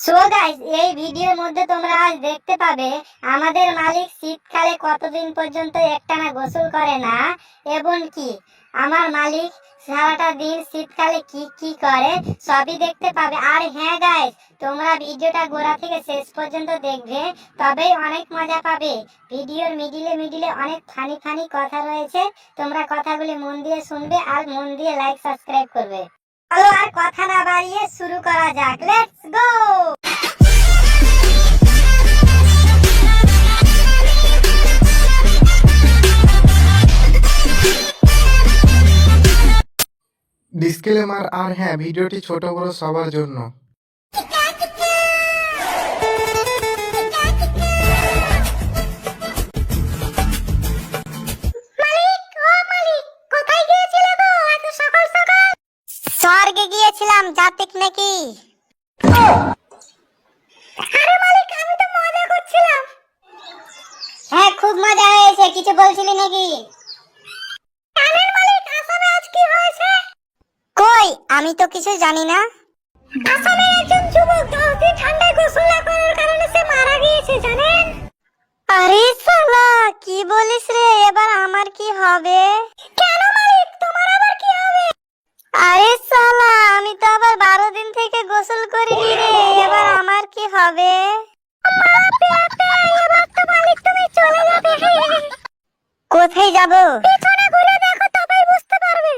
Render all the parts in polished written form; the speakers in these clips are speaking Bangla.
সো গাইস, এই ভিডিওর মধ্যে তোমরা আজ দেখতে পাবে আমাদের মালিক শীতকালে কতদিন পর্যন্ত একটানা গোসল করে না, এবং কি আমার মালিক সারাটা দিন শীতকালে কি কি করে সবই দেখতে পাবে। আর হ্যাঁ গাইস, তোমরা ভিডিওটা গোড়া থেকে শেষ পর্যন্ত দেখবে, তবেই অনেক মজা পাবে। ভিডিওর মিডিলে অনেক ফানি ফানি কথা রয়েছে, তোমরা কথাগুলি মন দিয়ে শুনবে আর মন দিয়ে লাইক সাবস্ক্রাইব করবে। চলো আর কথা না বাড়িয়ে শুরু করা যাক, লেটস গো। ডিসক্লেমার, আর হ্যাঁ, ভিডিওটি ছোট বড় সবার জন্য। স্বর্গে গিয়েছিলাম, জাতিক নাকি? আরে মালিক, আমি তো মজা করছিলাম। হ্যাঁ, খুব মজা হয়েছে, কিছু বলছিলি নাকি? জানেন মালিক, আসামে আজ কি হয়েছে? কই, আমি তো কিছু জানি না। আসামের একজন যুবক 10 দিন ঠান্ডায় গোসল না করার কারণে সে মারা গিয়েছে, জানেন? আরে শালা, কি বলিস রে? এবার আমার কি হবে? কেন মালিক, তোমার আবার কি হবে? আরে শালা, আমি তো আবার 12 দিন থেকে গোসল করিনি রে, এবার আমার কি হবে? এবার তো মালিক তুমি চলে যাবে। কোথায় যাব? পেছনে ঘুরে দেখো, তবেই বুঝতে পারবে।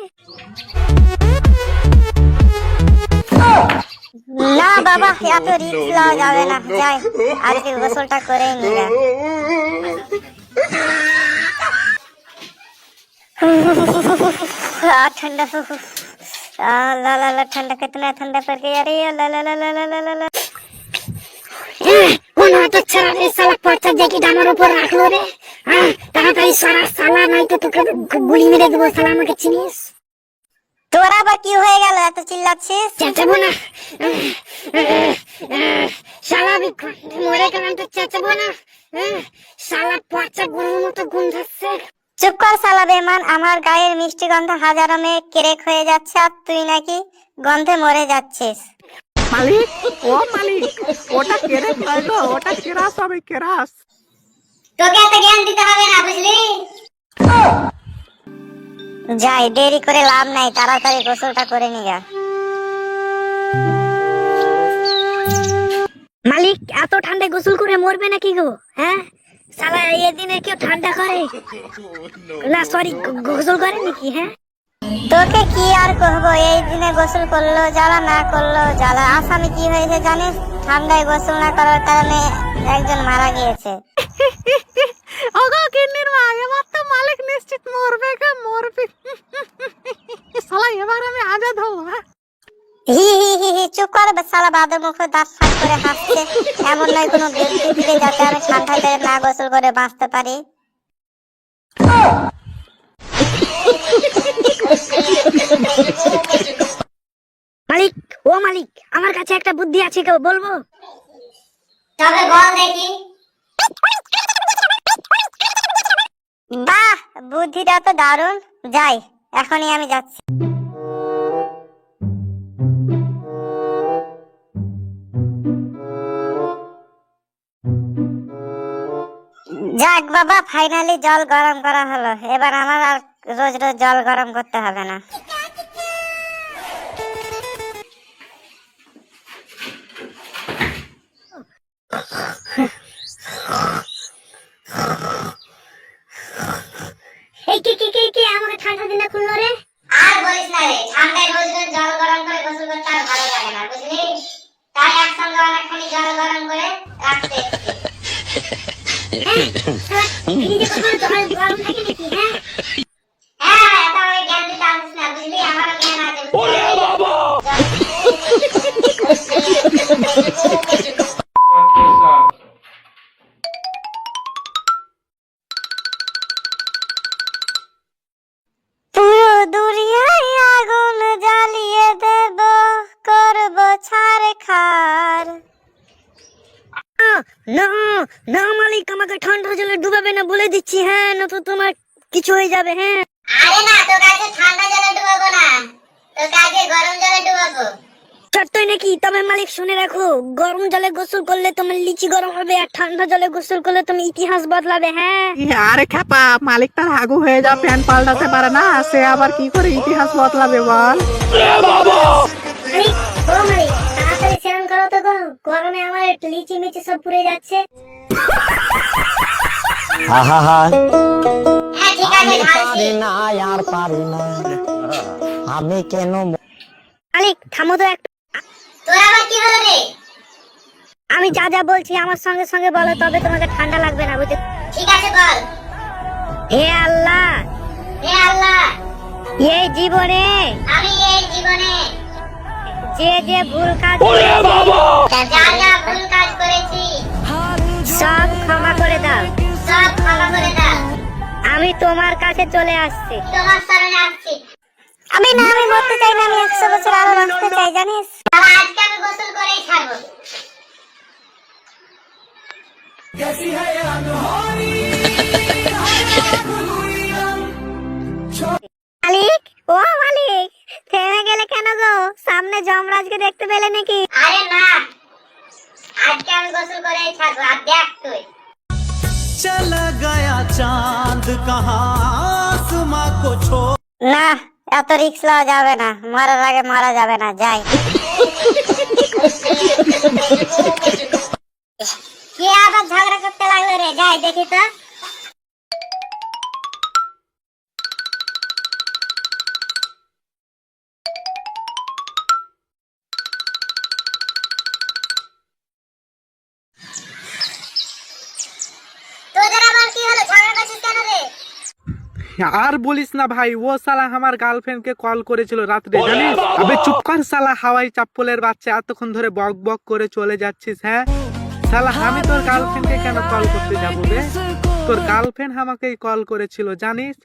না বাবা, এত রিস্ক লওয়া যাবে না, যাই আজকে গোসলটা করেই নিলাম। ठंडा ला ला ला ठंडा, कितना ठंडा पड़ गया रे, ला ला ला ला ला ला ला। কোন হাতে ছাড়া রে শালা, পচা দেখি আমার উপর রাখলো রে। তাড়াতাড়ি সারা শালা, নাই তো তোকে গুলি মেরে দেবো শালা, আমাকে চিনিস? তোর আবার কি হয়ে গেল, এত চিল্লাচ্ছিস? চেঁচাবো না শালা, আমি মরে গেলাম তো চেঁচাবো না শালা, পচা গরুর মতো গন্ধাচ্ছে। চুপ কর শালা বেমান, আমার গায়ের মিষ্টি গন্ধ হাজারো মেয়ে ক্রেক হয়ে যাচ্ছে, আর তুই নাকি গন্ধে মরে যাচ্ছিস। মালিক, ও মালিক, ওটা কেরাস নয় গো, ওটা কেরাস হবে, কেরাস। তোকে এত জ্ঞান দিতে হবে না, বুঝলি? যাই, দেরি করে লাভ নাই, তাড়াতাড়ি গোসলটা করে নিগা। মালিক, এত ঠান্ডায় গোসল করে মরবে নাকি গো? হ্যাঁ শালা, এই দিনে কেউ ঠান্ডা করে না, সরি গোসল করে নাকি? হ্যাঁ, তোকে কি আর কহবো, এই দিনে গোসল করলো জ্বালা, না করলো জ্বালা। আসামে কি হয়েছে জানিস? ঠান্ডায় গোসল না করার কারণে একজন মারা গিয়েছে। ওগো কিন্নির মা, এবার তো মালিক নিশ্চিত মরবে গো, মরবে শালা, এবার আমি আজাদ হব। হি হি হি হি, চুপ কর শালা, বাদর মুখ দাঁত ফাঁক করে হাসছে। এমন নয় কোনো ব্যক্তি দিলে যাতে আমি ঠান্ডায় না গোসল করে বাঁচতে পারি। মালিক, ও মালিক, আমার কাছে একটা বুদ্ধি আছে, কেউ বলবো? তবে বল দেখি। বাহ, বুদ্ধিটা তো দারুণ। যাই, এখনই আমি যাচ্ছি। যাক বাবা, ফাইনালি জল গরম করা হলো, এবার আমার আর রোজ রোজ জল গরম করতে হবে না। এই কি আমাকে ঠান্ডা দিনে খুললো রে? আর বলিস না রে, ঠান্ডায় রোজ রোজ জল গরম করে গোসল করতে আর ভালো লাগে না, বুঝলি? তাই একসঙ্গে অনেকখানি জল গরম করে রাখতে এসেছি। গরম থাকে নাকি? হ্যাঁ হ্যাঁ, এটা আমি জ্ঞান দিতে আসিস না, বুঝলি? আমারও জ্ঞান আছে। পুরো দুনিয়ায় আগুন জ্বালিয়ে দেব, করব ছারখার। না না মালিক, আমাকে ঠান্ডা জলে ডুবাবে না, বলে দিচ্ছি। হ্যাঁ, না তো তোমার কিছু হয়ে যাবে। হ্যাঁ, আরে না, তোকে আজকে ঠান্ডা জলে ডুবাবো না, তোকে আজকে গরম জলে ডুবাবো। সত্যই নাকি? তবে মালিক শুনে রাখো, গরম জলে গোসল করলে তোমার লিচি গরম হবে, আর ঠান্ডা জলে গোসল করলে তুমি ইতিহাস বদলাবে। হ্যাঁ আরে খেপা, মালিক তার হাগু হয়ে যা প্যান্ট পাল্টাতে পারে না, সে আবার কি করে ইতিহাস বদলাবে বল? মালিক, ও মালিক, তাড়াতাড়ি স্নান করো তো গো, গরমে আমার লিচি মিচি সব পুড়ে যাচ্ছে। হ্যাঁ ঠিক আছে, ঢালছি। আমি কেন মালিক থামো তো একটু। তোর আবার কি হলো রে? আমি যা যা বলছি আমার সঙ্গে সঙ্গে বলো, তবে তোমাকে ঠান্ডা লাগবে না, বুঝতে? ঠিক আছে বল। হে আল্লাহ, হে আল্লাহ, এই জীবনে আমি এই জীবনে যে যে ভুল কাজ যা যা ভুল কাজ করেছি সব ক্ষমা করে দাও, সব ক্ষমা করে দাও। আমি তোমার কাছে চলে আসছি, তোমার শরণে আসছি। আমি মরতে চাই না, আমি 100 বছর আরো বাঁচতে চাই, জানিস? আজকে আমি গোসল করেই ছাড়বো। মালিক, ও মালিক, থেমে গেলে কেন গো? সামনে যমরাজকে দেখতে পেলে নাকি? আরে না, আজকে আমি গোসল করেই ছাড়বো। আর দেখ তুই, चला गया चांद कहाँ आसमां को छोड़। না এত রিস্ক লওয়া যাবে না, মরার আগে মারা যাবে না, যাই। কে আবার ঝগড়া করতে লাগলো রে? যাই দেখি তো। তোদের আবার কি হলো? ঝগড়া করছিস কেন রে? আর বলিস না ভাই, ও সালা আমার গার্লফ্রেন্ড কে কল করেছিল রাত্রে, জানিস? আবে চুপ কর সালা, হাওয়াই চাপ্পলের বাচ্চা, এতক্ষণ ধরে বক বক করে চলে যাচ্ছিস। হ্যাঁ সালা, আমি তোর গার্লফ্রেন্ড কে কেন কল করতে যাবো বে? তোর গার্লফ্রেন্ড আমাকেই কল করেছিল, জানিস?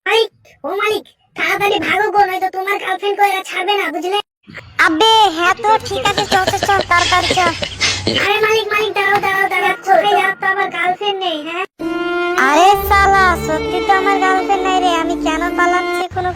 মালিক, ও মালিক, তাড়াতাড়ি ভাগো গো, নয়তো তোমার গার্লফ্রেন্ড কইরা ছাড়বে না, বুঝলে? আবে হ্যাঁ তো ঠিক আছে, চল চল চল, তাড়াতাড়ি চল। আরে মালিক, মালিক দাঁড়াও দাঁড়াও দাঁড়াও, চলে যাও তো, আমার গার্লফ্রেন্ড নেই। হ্যাঁ আরে সালা, সত্যি তো আমার গার্লফ্রেন্ড নাই রে, আমি কেন পালাচ্ছি কোনো